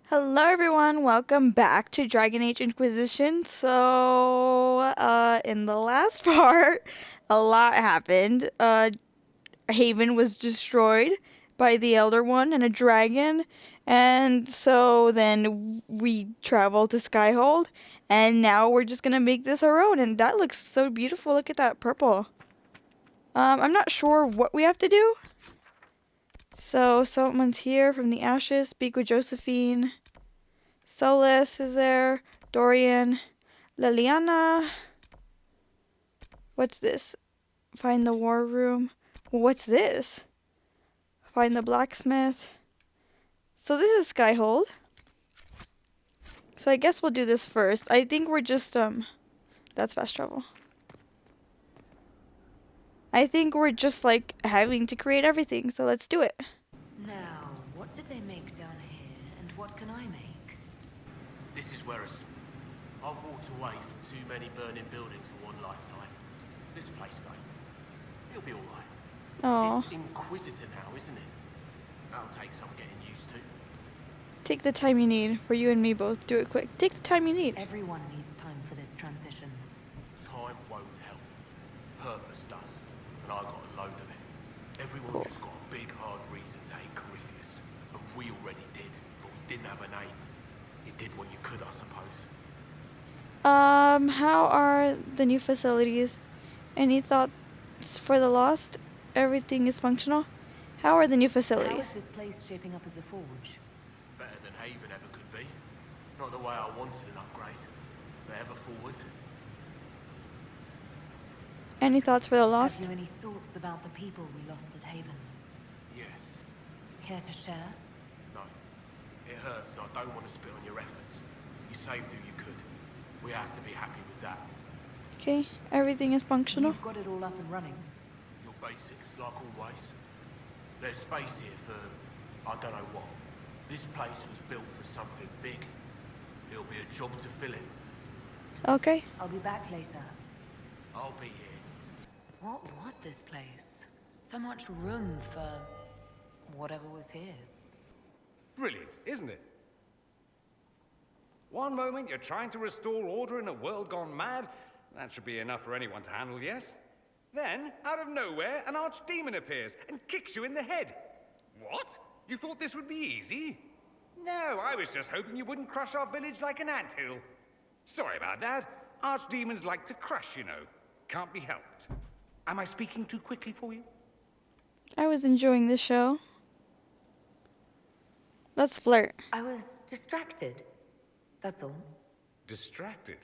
Hello everyone, welcome back to Dragon Age Inquisition. In the last part, a lot happened. Haven was destroyed by the Elder One and a dragon, and so then we traveled to Skyhold, and now we're just gonna make this our own, and that looks so beautiful. Look at that purple. I'm not sure what we have to do. So someone's here from the ashes. Speak with Josephine. Solus is there. Dorian. Liliana. What's this? Find the war room. What's this? Find the blacksmith. So this is Skyhold. So I guess we'll do this first. I think we're just, that's fast travel. I think we're just, like, having to create everything, so let's do it. Now, what did they make down here, and what can I make? This is where I've walked away from too many burning buildings for one lifetime. This place, though, it'll be all right. Oh, It's Inquisitor now, isn't it? That'll take some getting used to. take the time you need. For you and me both. Do it quick. Take the time you need. Everyone needs time for this transition. Time won't help. Purpose does. And I got a load of it. Everyone Cool. just got a big, hard reason to hate Corypheus. And we already did, but we didn't have a name. You did what you could, I suppose. How are the new facilities? Any thoughts for the Lost? Everything is functional. How are the new How facilities? is this place shaping up as a forge? Better than Haven ever could be. Not the way I wanted an upgrade, but ever forward. Any thoughts for the Have Lost? you any thoughts about the people we lost at Haven? Yes. Care to share? No. It hurts and I don't want to spit on your efforts. You saved who you could. We have to be happy with that. Okay, everything is functional. You've got it all up and running. Your basics, like always. There's space here for, I don't know what. This place was built for something big. It'll be a job to fill it. Okay. I'll be back later. I'll be here. What was this place? So much room for whatever was here. Brilliant, isn't it? One moment you're trying to restore order in a world gone mad. That should be enough for anyone to handle, yes? Then, out of nowhere, an archdemon appears and kicks you in the head. What? You thought this would be easy? No, I was just hoping you wouldn't crush our village like an anthill. Sorry about that. Archdemons like to crush, you know. Can't be helped. Am I speaking too quickly for you? I was enjoying the show. Let's flirt. I was distracted. That's all. Distracted?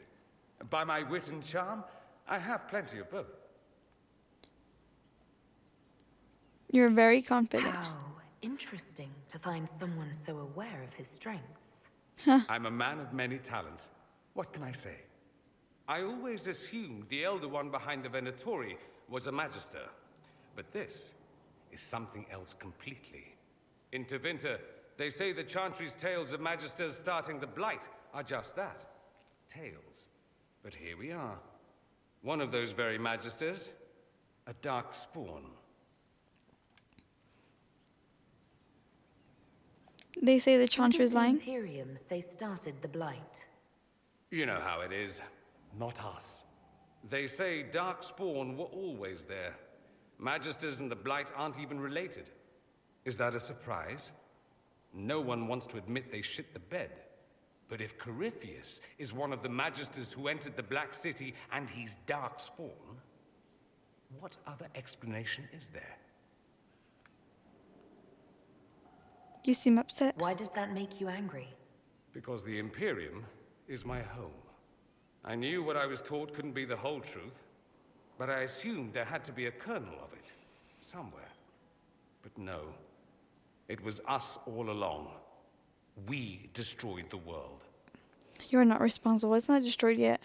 By my wit and charm? I have plenty of both. You're very confident. How interesting to find someone so aware of his strengths. I'm a man of many talents. What can I say? I always assumed the Elder One behind the Venatori was a Magister. But this is something else completely. In Tevinter, they say the Chantry's tales of Magisters starting the Blight are just that. Tales. But here we are. One of those very Magisters, a dark spawn. They say the Who does Chantra's the lying. Imperium say started the Blight? You know how it is. Not us. They say dark spawn were always there. Magisters and the Blight aren't even related. Is that a surprise? No one wants to admit they shit the bed. But if Corypheus is one of the Magisters who entered the Black City and he's dark spawn, what other explanation is there? You seem upset. Why does that make you angry? Because the Imperium is my home. I knew what I was taught couldn't be the whole truth, but I assumed there had to be a kernel of it, somewhere. But no, it was us all along. We destroyed the world. You're not responsible. It's not destroyed yet.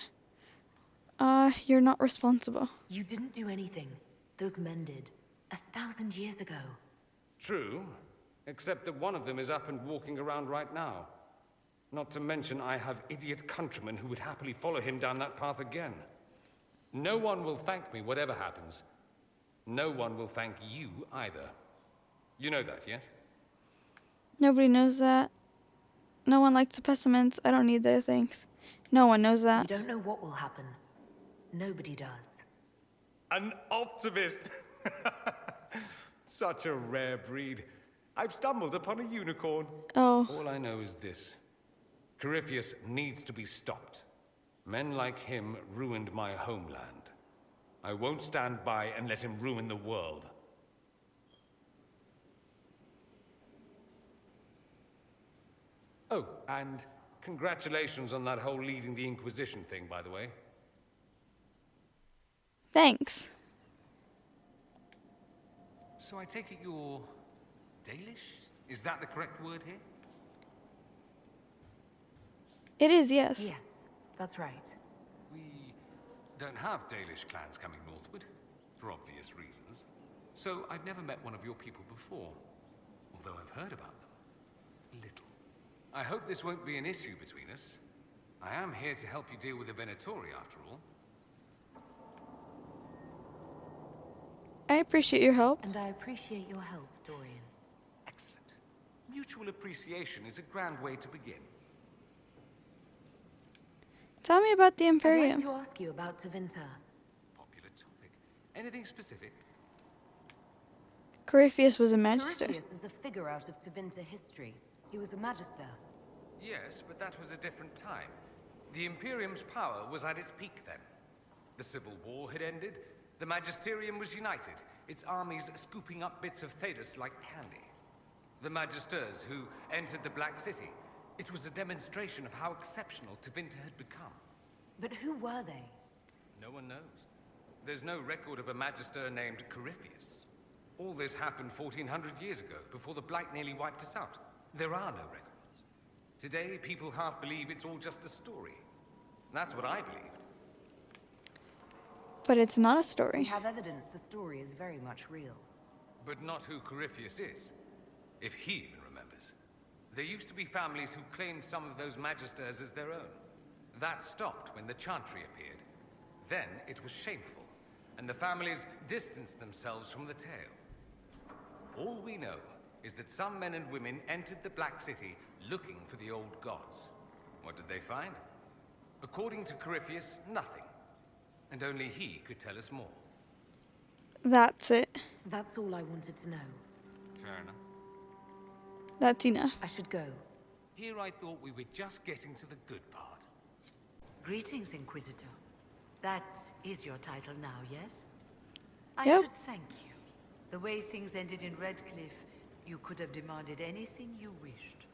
You're not responsible. You didn't do anything. Those men did. 1,000 years ago. True, except that one of them is up and walking around right now. Not to mention I have idiot countrymen who would happily follow him down that path again. No one will thank me, whatever happens. No one will thank you either. You know that, yes? Nobody knows that. No one likes the pessiments. I don't need their things. No one knows You that. don't know what will happen. Nobody does. An optimist! Such a rare breed. I've stumbled upon a unicorn. Oh, All I know is this. Corypheus needs to be stopped. Men like him ruined my homeland. I won't stand by and let him ruin the world. Oh, and congratulations on that whole leading the Inquisition thing, by the way. thanks. So I take it you're Dalish? Is that the correct word here? It is, yes. Yes, that's right. We don't have Dalish clans coming northward, for obvious reasons. So I've never met one of your people before, although I've heard about them. Little. I hope this won't be an issue between us. I am here to help you deal with the Venatori, after all. I appreciate your help. And I appreciate your help, Dorian. Excellent. Mutual appreciation is a grand way to begin. Tell me about the I'd Imperium. like to ask you about Tevinter. Popular topic. Anything specific? Corypheus was a magister. Corypheus is a figure out of Tevinter history. He was a magister. Yes, but that was a different time. The Imperium's power was at its peak then. The Civil War had ended. The Magisterium was united, its armies scooping up bits of Thedas like candy. The Magisters who entered the Black City. It was a demonstration of how exceptional Tevinter had become. But who were they? No one knows. There's no record of a Magister named Corypheus. All this happened 1400 years ago, before the Blight nearly wiped us out. There are no records. Today, people half believe it's all just a story. That's what I believed. But it's not a We story. have evidence the story is very much real. But not who Corypheus is, if he even remembers. There used to be families who claimed some of those Magisters as their own. That stopped when the Chantry appeared. Then it was shameful, and the families distanced themselves from the tale. All we know is that some men and women entered the Black City looking for the old gods. What did they find? According to Corypheus, nothing. And only he could tell us more. That's it. That's all I wanted to know. Fair enough. That's enough. I should go. Here I thought we were just getting to the good part. Greetings, Inquisitor. That is your title now, yes? I Yep. should thank you. The way things ended in Redcliffe, you could have demanded anything you wished.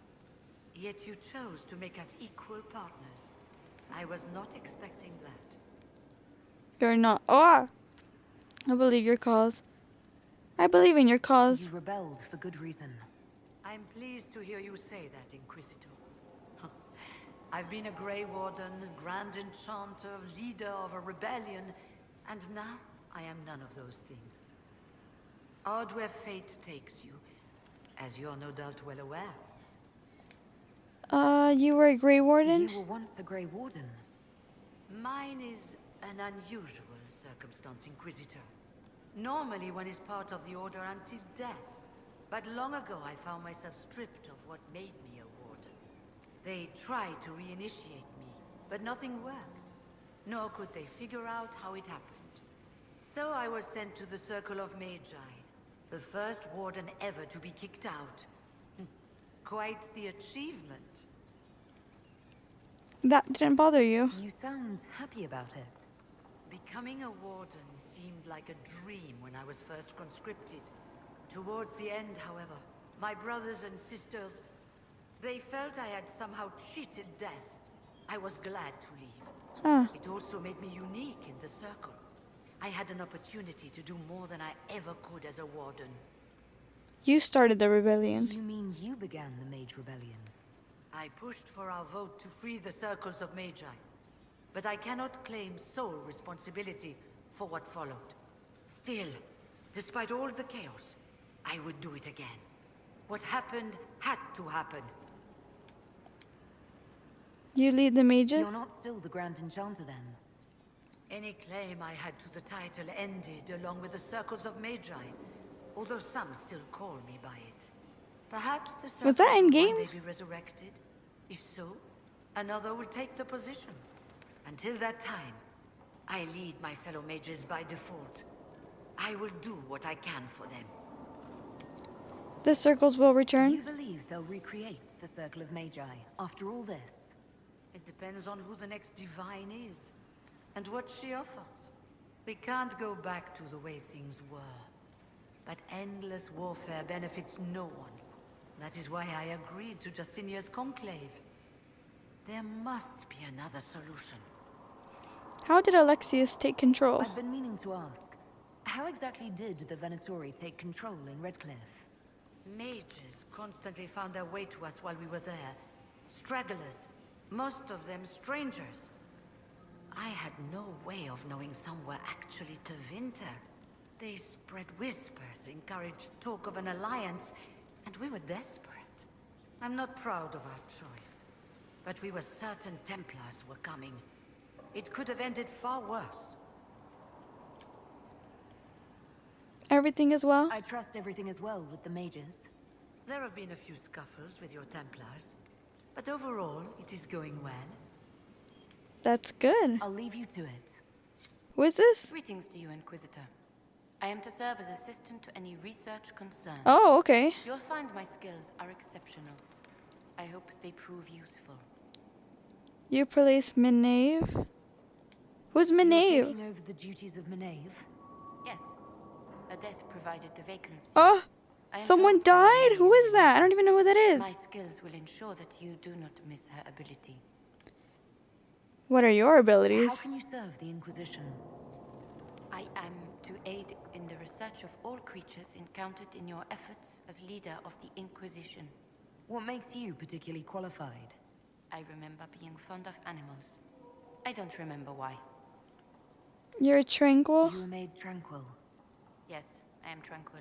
Yet you chose to make us equal partners. I was not expecting that. You're not. Oh! I believe your cause. I believe in your cause. You rebelled for good reason. I'm pleased to hear you say that, Inquisitor. I've been a Grey Warden, Grand Enchanter, leader of a rebellion, and now I am none of those things. Odd where fate takes you, as you're no doubt well aware. You were a Grey Warden? You were once a Grey Warden. Mine is an unusual circumstance, Inquisitor. Normally one is part of the Order until death, but long ago I found myself stripped of what made me a Warden. They tried to reinitiate me, but nothing worked. Nor could they figure out how it happened. So I was sent to the Circle of Magi, the first Warden ever to be kicked out. Quite the achievement. That didn't bother you. You sound happy about it. Becoming a Warden seemed like a dream when I was first conscripted. Towards the end, however, my brothers and sisters, they felt I had somehow cheated death. I was glad to leave. Huh. It also made me unique in the Circle. I had an opportunity to do more than I ever could as a Warden. You started the rebellion. You mean you began the Mage Rebellion? I pushed for our vote to free the Circles of Magi, but I cannot claim sole responsibility for what followed. Still, despite all the chaos, I would do it again. What happened had to happen. You lead the mages? You're not still the Grand Enchanter then? Any claim I had to the title ended along with the Circles of Magi, although some still call me by it. Perhaps the Circles Was that in will game? one day be resurrected. If so, another will take the position. Until that time, I lead my fellow mages by default. I will do what I can for them. The circles will Do return. you believe they'll recreate the Circle of Magi after all this? It depends on who the next divine is, and what she offers. We can't go back to the way things were. But endless warfare benefits no one. That is why I agreed to Justinia's conclave. There must be another solution. How did Alexius take control? I've been meaning to ask, how exactly did the Venatori take control in Redcliffe? Mages constantly found their way to us while we were there. Stragglers, most of them strangers. I had no way of knowing some were actually Tevinter. They spread whispers, encouraged talk of an alliance, and we were desperate. I'm not proud of our choice, but we were certain Templars were coming. It could have ended far worse. Everything is well? I trust everything is well with the mages. There have been a few scuffles with your Templars, but overall, it is going well. That's good. I'll leave you to it. Who is this? Greetings to you, Inquisitor. I am to serve as assistant to any research concern. Oh, okay. You'll find my skills are exceptional. I hope they prove useful. You police Menave? Who's You're Menave? taking over the duties of Menave? Yes, a death provided the vacancy. Oh, I am someone told there are died? many Who is that? I don't even know who that is. My skills will ensure that you do not miss her ability. What are your abilities? How can you serve the Inquisition? I am to aid in the research of all creatures encountered in your efforts as leader of the Inquisition. What makes you particularly qualified? I remember being fond of animals. I don't remember why. You're tranquil? You were made tranquil. Yes, I am tranquil.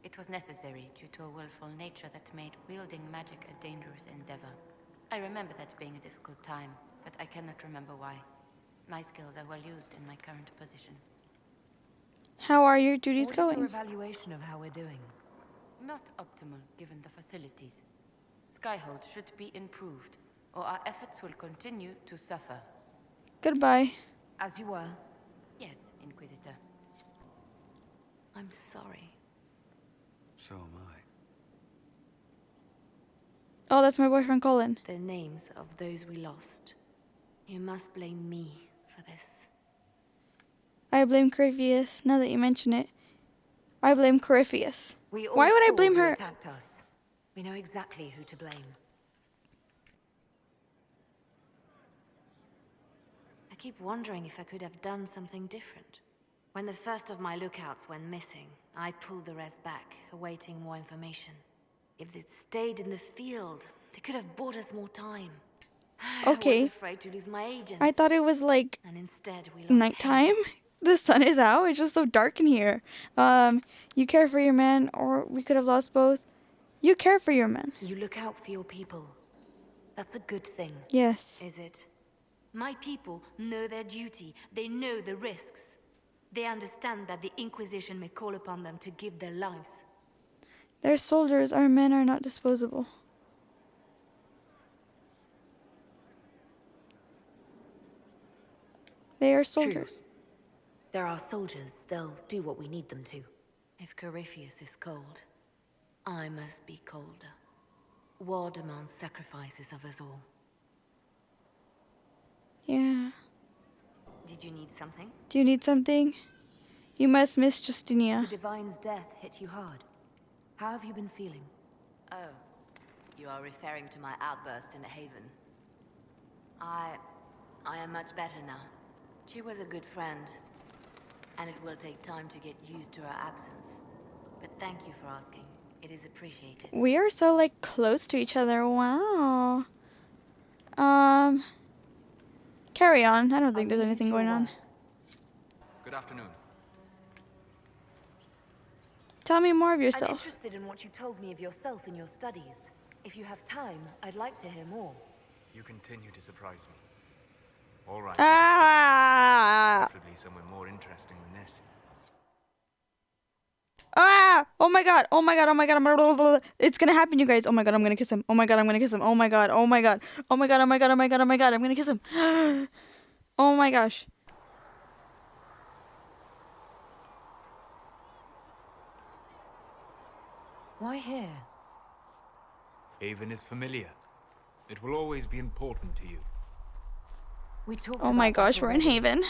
It was necessary due to a willful nature that made wielding magic a dangerous endeavor. I remember that being a difficult time, but I cannot remember why. My skills are well used in my current position. How are your duties What is your going? evaluation of how we're doing? Not optimal given the facilities. Skyhold should be improved, or our efforts will continue to suffer. Goodbye. As you were. Yes, Inquisitor. I'm sorry. So am I. Oh, that's my boyfriend Colin. The names of those we lost. You must blame me for this. I blame Corypheus. Now that you mention it, I blame Corypheus. We all Why would I saw blame who her? attacked us. We know exactly who to blame. I keep wondering if I could have done something different. When the first of my lookouts went missing, I pulled the rest back, awaiting more information. If they'd stayed in the field, they could have bought us more time. I Okay. was afraid to lose my agents. I thought it was like And instead we lost nighttime. The sun is out. It's just so dark in here. You care for your men, or we could have lost both. You care for your men. You look out for your people. That's a good thing. Yes. Is it? My people know their duty. They know the risks. They understand that the Inquisition may call upon them to give their lives. They're soldiers. Our men are not disposable. They are soldiers. There are soldiers. They'll do what we need them to. If Corypheus is cold, I must be colder. War demands sacrifices of us all. Yeah. Did you need something? Do you need something? You must miss The Justinia. Divine's death hit you hard. How have you been feeling? Oh, you are referring to my outburst in Haven. I am much better now. She was a good friend, and it will take time to get used to her absence. But thank you for asking. It is appreciated. We are so like close to each other. Wow. Carry on. I don't think there's anything going on. Good afternoon. Tell me more of I'm yourself. interested in what you told me of yourself in your studies. If you have time, I'd like to hear more. You continue to surprise me. All right. Ah! Possibly somewhere more interesting than this. Ah! Oh my god, oh my god, oh my god, it's gonna happen, you guys. Oh my god, I'm gonna kiss him. Oh my god, I'm gonna kiss him. Oh my god, oh my god. Oh my god, oh my god, oh my god, oh my god, I'm gonna kiss him. Oh my gosh. Why here? Haven is familiar. It will always be important to you. We talked Oh my about that gosh, we're in already. Haven.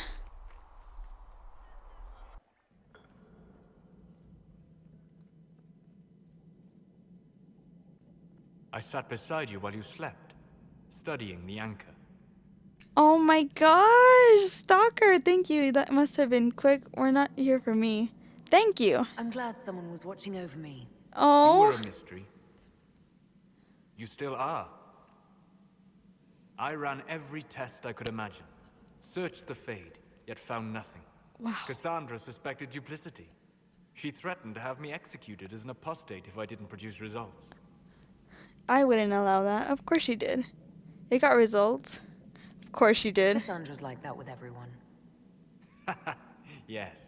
I sat beside you while you slept, studying the anchor. Oh my gosh, stalker, thank you. That must have been quick. We're not here for me. Thank you. I'm glad someone was watching over me. You were Oh, a mystery. You still are. I ran every test I could imagine. Searched the Fade, yet found nothing. wow. Cassandra suspected duplicity. She threatened to have me executed as an apostate if I didn't produce results. I wouldn't allow that. Of course she did. It got results. Of course she did. Cassandra's like that with everyone. Yes.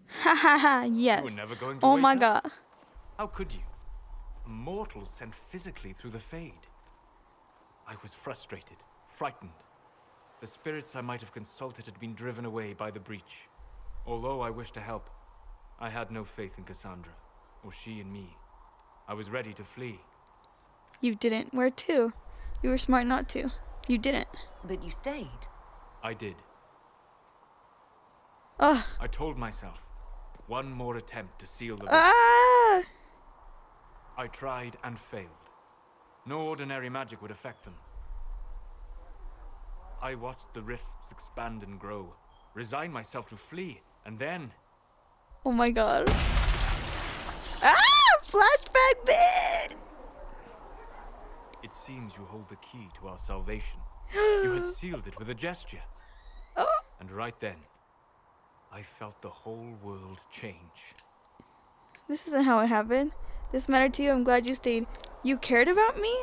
Ha ha ha, You yes. were never going to Oh wake my up. god. How could you? A mortal sent physically through the Fade. I was frustrated, frightened. The spirits I might have consulted had been driven away by the breach. Although I wished to help, I had no faith in Cassandra, or she in me. I was ready to flee. You didn't. Where to? You were smart not to. You didn't. But you stayed. I did. Ugh. I told myself, one more attempt to seal the rift. Ah! I tried and failed. No ordinary magic would affect them. I watched the rifts expand and grow, resigned myself to flee, and then... Oh my god. Ah! Flashback bit! It seems you hold the key to our salvation. You had sealed it with a gesture. Oh. And right then, I felt the whole world change. This isn't how it happened. This mattered to you. I'm glad you stayed. You cared about me?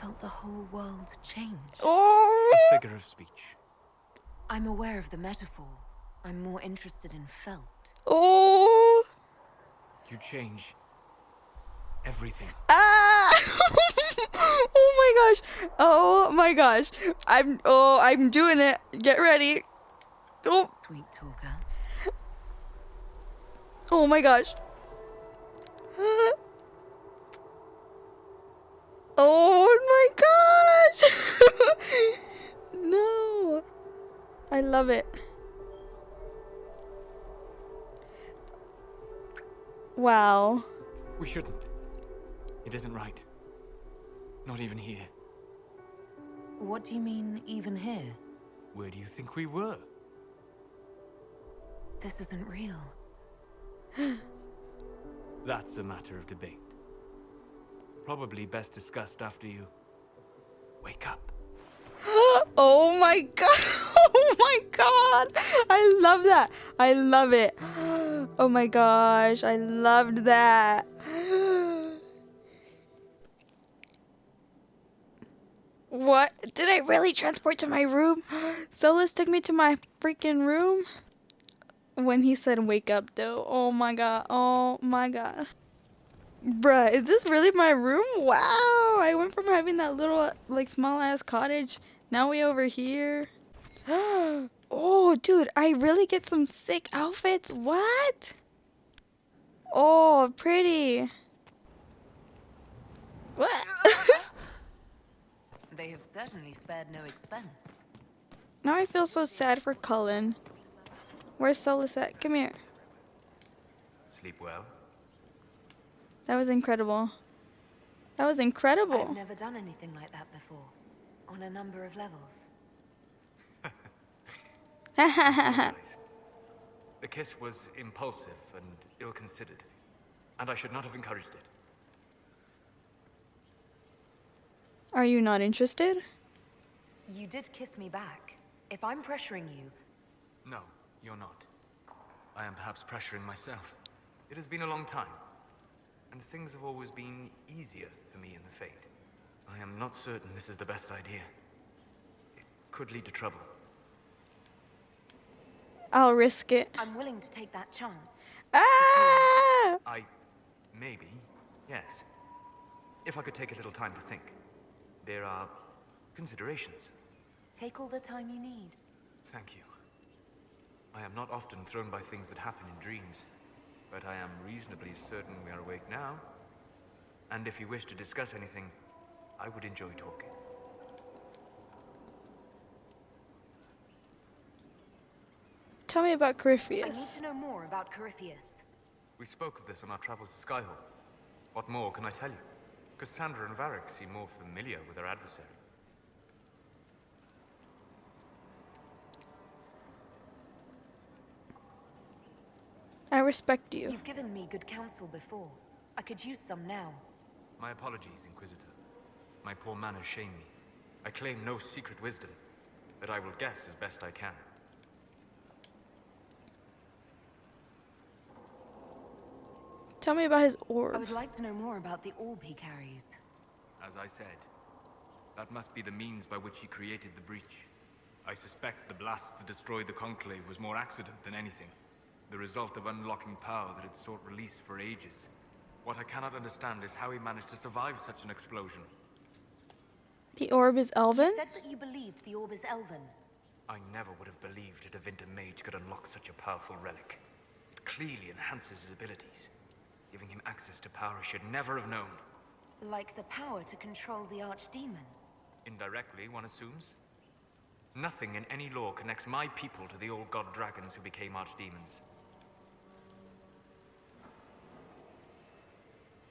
Felt the whole world change. Oh! A figure of speech. I'm aware of the metaphor. I'm more interested in felt. Oh! You change everything. Ah! Oh my gosh! Oh my gosh! I'm doing it. Get ready. Oh! Sweet talker. Oh my gosh! Oh my gosh! No! I love it. Wow. We shouldn't. It isn't right. Not even here. What do you mean, even here? Where do you think we were? This isn't real. That's a matter of debate. Probably best discussed after you wake up. Oh my god! Oh my god! I love that! I love it! Oh my gosh, I loved that! What? Did I really transport to my room? Solus took me to my freaking room? When he said wake up though, oh my god, oh my god. Bruh, is this really my room? Wow, I went from having that little, like, small ass cottage. Now we over here. Oh, dude, I really get some sick outfits. What? Oh, pretty. What? They have certainly spared no expense. Now I feel so sad for Cullen. Where's Solus at? Come here. Sleep well? That was incredible. That was incredible. I've never done anything like that before. On a number of levels. Apologize. The kiss was impulsive and ill-considered, and I should not have encouraged it. Are you not interested? You did kiss me back. If I'm pressuring you... No, you're not. I am perhaps pressuring myself. It has been a long time, and things have always been easier for me in the Fade. I am not certain this is the best idea. It could lead to trouble. I'll risk it. I'm willing to take that chance. Ah! Maybe, yes. If I could take a little time to think. There are considerations. Take all the time you need. Thank you. I am not often thrown by things that happen in dreams, but I am reasonably certain we are awake now. And if you wish to discuss anything, I would enjoy talking. Tell me about I Corypheus. need to know more about Corypheus. We spoke of this on our travels to Skyhall. What more can I tell you? Cassandra and Varric seem more familiar with their adversary. I respect you. You've given me good counsel before. I could use some now. My apologies, Inquisitor. My poor manners shame me. I claim no secret wisdom, but I will guess as best I can. Tell me about his I orb. would like to know more about the orb he carries. As I said, that must be the means by which he created the breach. I suspect the blast that destroyed the Conclave was more accident than anything. The result of unlocking power that had sought release for ages. What I cannot understand is how he managed to survive such an explosion. The orb is Elven? You said that you believed the orb is elven. I never would have believed a Devinter mage could unlock such a powerful relic. It clearly enhances his abilities, giving him access to power he should never have known. Like the power to control the archdemon. Indirectly, one assumes. Nothing in any law connects my people to the old god dragons who became archdemons.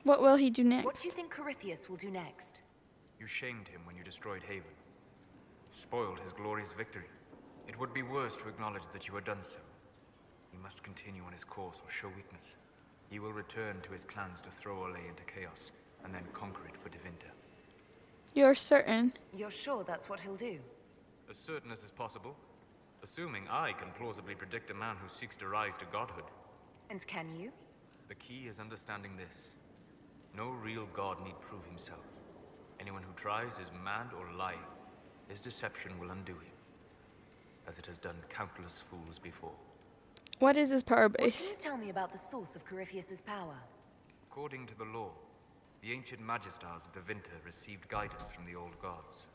What will he do next? What do you think Corypheus will do next? You shamed him when you destroyed Haven. It spoiled his glorious victory. It would be worse to acknowledge that you had done so. He must continue on his course or show weakness. He will return to his plans to throw Olay into chaos, and then conquer it for Devinter. You're certain. You're sure that's what he'll do? As certain as is possible, assuming I can plausibly predict a man who seeks to rise to godhood. And can you? The key is understanding this. No real god need prove himself. Anyone who tries is mad or lying. His deception will undo him, as it has done countless fools before. What is his power What base? can you tell me about the source of Corypheus's power? According to the law, the ancient Magistars of Devinter received guidance from the old gods.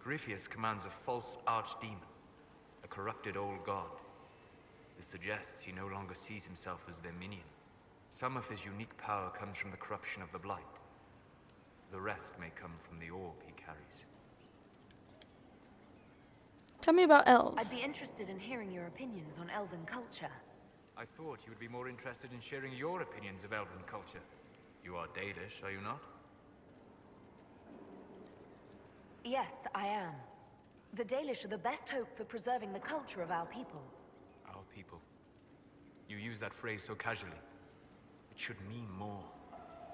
Corypheus commands a false archdemon, a corrupted old god. This suggests he no longer sees himself as their minion. Some of his unique power comes from the corruption of the Blight. The rest may come from the orb he carries. Tell me about elves. I'd be interested in hearing your opinions on elven culture. I thought you would be more interested in sharing your opinions of elven culture. You are Dalish, are you not? Yes, I am. The Dalish are the best hope for preserving the culture of our people. Our people. You use that phrase so casually. It should mean more.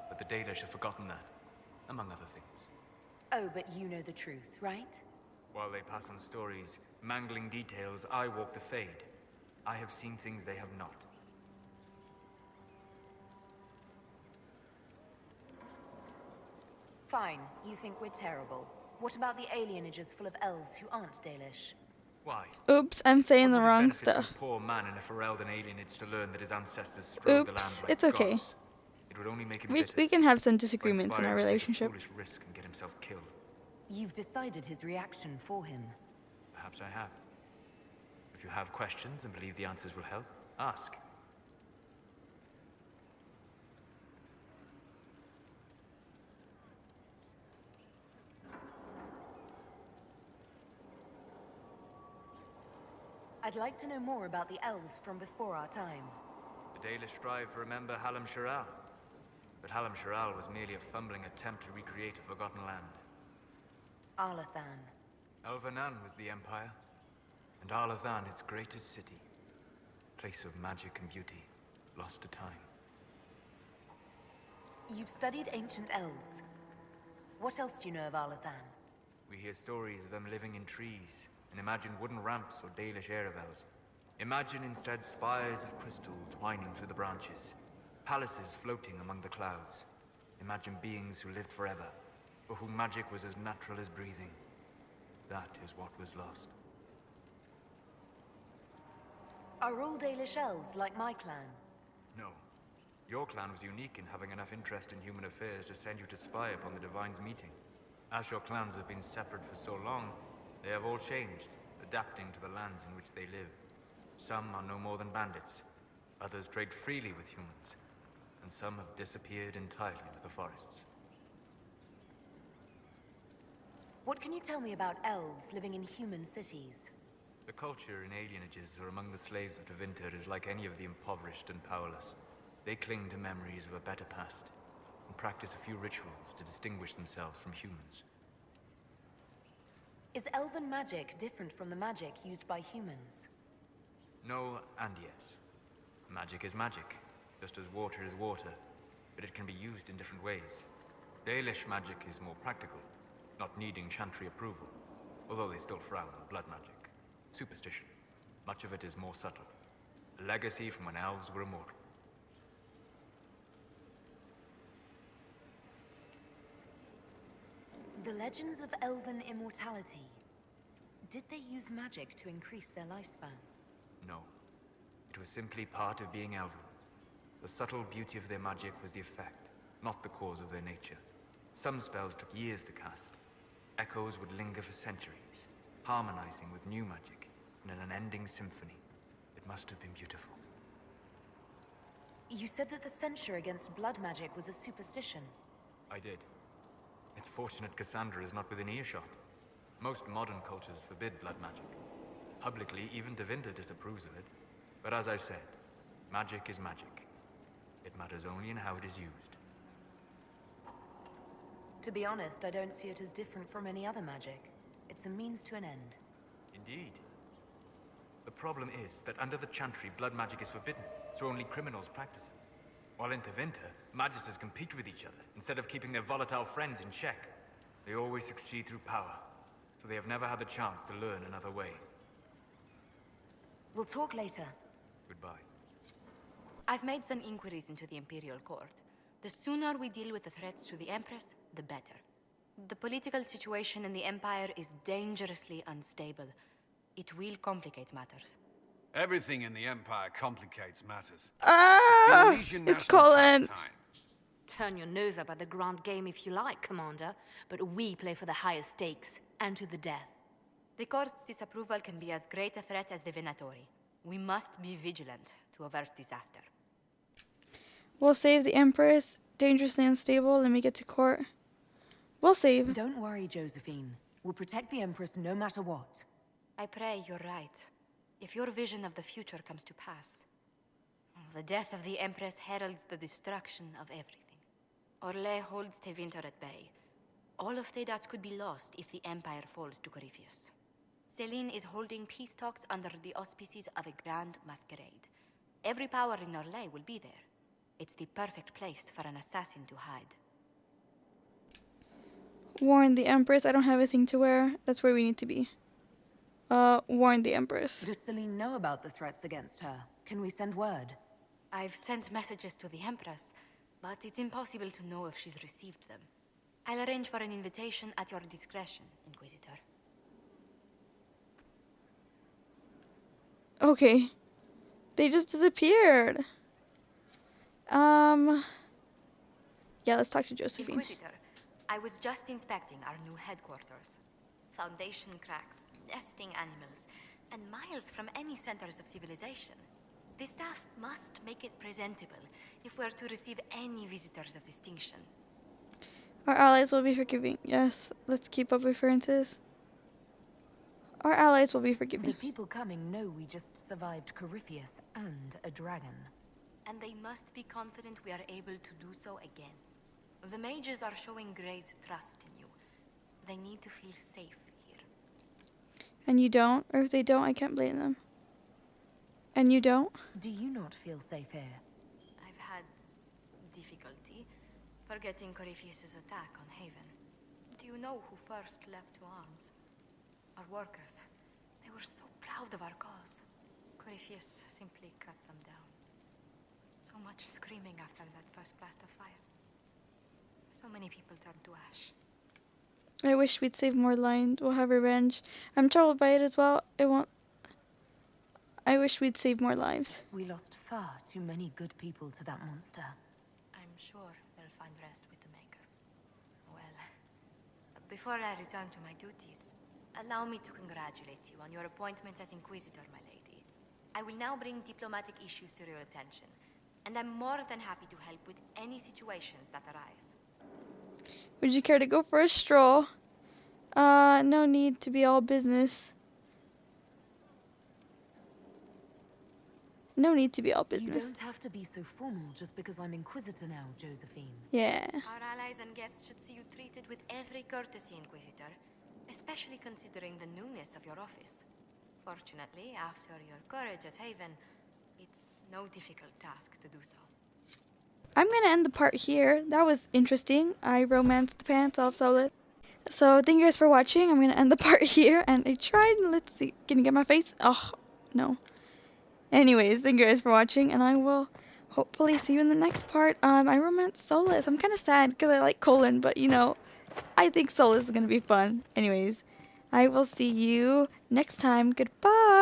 But the Dalish have forgotten that, among other things. Oh, but you know the truth, right? While they pass on stories, mangling details, I walk the Fade. I have seen things they have not. Fine, you think we're terrible. What about the alienages full of elves who aren't Dalish? Why? Oops, I'm saying the What would it wrong benefit some stuff. poor man in a Ferelden alienage to learn that his ancestors strode the Oops, land like it's okay. gods. It would only make him We bitter. can have some Or disagreements in inspire our him to take a relationship. foolish risk and get himself killed. You've decided his reaction for him. Perhaps I have. If you have questions and believe the answers will help, ask. I'd like to know more about the elves from before our time. The Dalish strive to remember Hallam Sharal. But Hallam Sharal was merely a fumbling attempt to recreate a forgotten land. Arlathan. Elvanan was the Empire, and Arlathan its greatest city. Place of magic and beauty, lost to time. You've studied ancient elves. What else do you know of Arlathan? We hear stories of them living in trees, and imagine wooden ramps or Dalish Erebels. Imagine instead spires of crystal twining through the branches, palaces floating among the clouds. Imagine beings who lived forever, for whom magic was as natural as breathing. That is what was lost. Are all Dalish elves like my clan? No. Your clan was unique in having enough interest in human affairs to send you to spy upon the Divine's meeting. As your clans have been separate for so long, they have all changed, adapting to the lands in which they live. Some are no more than bandits, others trade freely with humans, and some have disappeared entirely into the forests. What can you tell me about elves living in human cities? The culture in alienages or among the slaves of Tevinter is like any of the impoverished and powerless. They cling to memories of a better past, and practice a few rituals to distinguish themselves from humans. Is elven magic different from the magic used by humans? No and yes. Magic is magic, just as water is water, but it can be used in different ways. Dalish magic is more practical, not needing chantry approval, although they still frown on blood magic. Superstition. Much of it is more subtle. A legacy from when elves were immortal. The legends of elven immortality. Did they use magic to increase their lifespan? No. It was simply part of being elven. The subtle beauty of their magic was the effect, not the cause of their nature. Some spells took years to cast. Echoes would linger for centuries, harmonizing with new magic in an unending symphony. It must have been beautiful. You said that the censure against blood magic was a superstition. I did. It's fortunate Cassandra is not within earshot. Most modern cultures forbid blood magic. Publicly, even Tevinter disapproves of it. But as I said, magic is magic. It matters only in how it is used. To be honest, I don't see it as different from any other magic. It's a means to an end. Indeed. The problem is that under the Chantry, blood magic is forbidden, so only criminals practice it. While in Tevinter, magisters compete with each other, instead of keeping their volatile friends in check. They always succeed through power, so they have never had the chance to learn another way. We'll talk later. Goodbye. I've made some inquiries into the Imperial Court. The sooner we deal with the threats to the Empress, the better. The political situation in the Empire is dangerously unstable. It will complicate matters. Everything in the Empire complicates matters. Ah! It's Colin. Turn your nose up at the grand game if you like, Commander, but we play for the highest stakes, and to the death. The Court's disapproval can be as great a threat as the Venatori. We must be vigilant to avert disaster. We'll save the Empress. Dangerously unstable. Let me get to court. We'll save. Don't worry, Josephine. We'll protect the Empress no matter what. I pray you're right. If your vision of the future comes to pass, the death of the Empress heralds the destruction of everything. Orlais holds Tevinter at bay. All of Thedas could be lost if the Empire falls to Corypheus. Celine is holding peace talks under the auspices of a grand masquerade. Every power in Orlais will be there. It's the perfect place for an assassin to hide. Warn the Empress. I don't have a thing to wear. That's where we need to be. Warn the Empress. Does Celine know about the threats against her? Can we send word? I've sent messages to the Empress, but it's impossible to know if she's received them. I'll arrange for an invitation at your discretion, Inquisitor. Okay. They just disappeared. Yeah, let's talk to Josephine. Inquisitor, I was just inspecting our new headquarters. Foundation cracks, nesting animals, and miles from any centers of civilization. The staff must make it presentable if we're to receive any visitors of distinction. Our allies will be forgiving. Yes, let's keep up appearances. Our allies will be forgiving. The people coming know we just survived Corypheus and a dragon. And they must be confident we are able to do so again. The mages are showing great trust in you. They need to feel safe here. And you don't? Or if they don't, I can't blame them. And you don't? Do you not feel safe here? I've had difficulty forgetting Corypheus' attack on Haven. Do you know who first leapt to arms? Our workers. They were so proud of our cause. Corypheus simply cut them down. So much screaming after that first blast of fire. So many people turned to ash. I wish we'd save more lines. We'll have revenge. I'm troubled by it as well. I wish we'd saved more lives. We lost far too many good people to that monster. I'm sure they'll find rest with the Maker. Well, before I return to my duties, allow me to congratulate you on your appointment as Inquisitor, my lady. I will now bring diplomatic issues to your attention, and I'm more than happy to help with any situations that arise. Would you care to go for a stroll? No need to be all business. No need to be all business. You don't have to be so formal just because I'm Inquisitor now, Josephine. Yeah. Our allies and guests should see you treated with every courtesy, Inquisitor, especially considering the newness of your office. Fortunately, after your courage at Haven, it's no difficult task to do so. I'm gonna end the part here. That was interesting. I romanced the pants off Solus. So thank you guys for watching. I'm gonna end the part here, and I tried. Let's see. Can you get my face? Oh, no. Anyways, thank you guys for watching, and I will hopefully see you in the next part. I romanced Solus. I'm kind of sad because I like Colin, but you know, I think Solus is gonna be fun. Anyways, I will see you next time. Goodbye.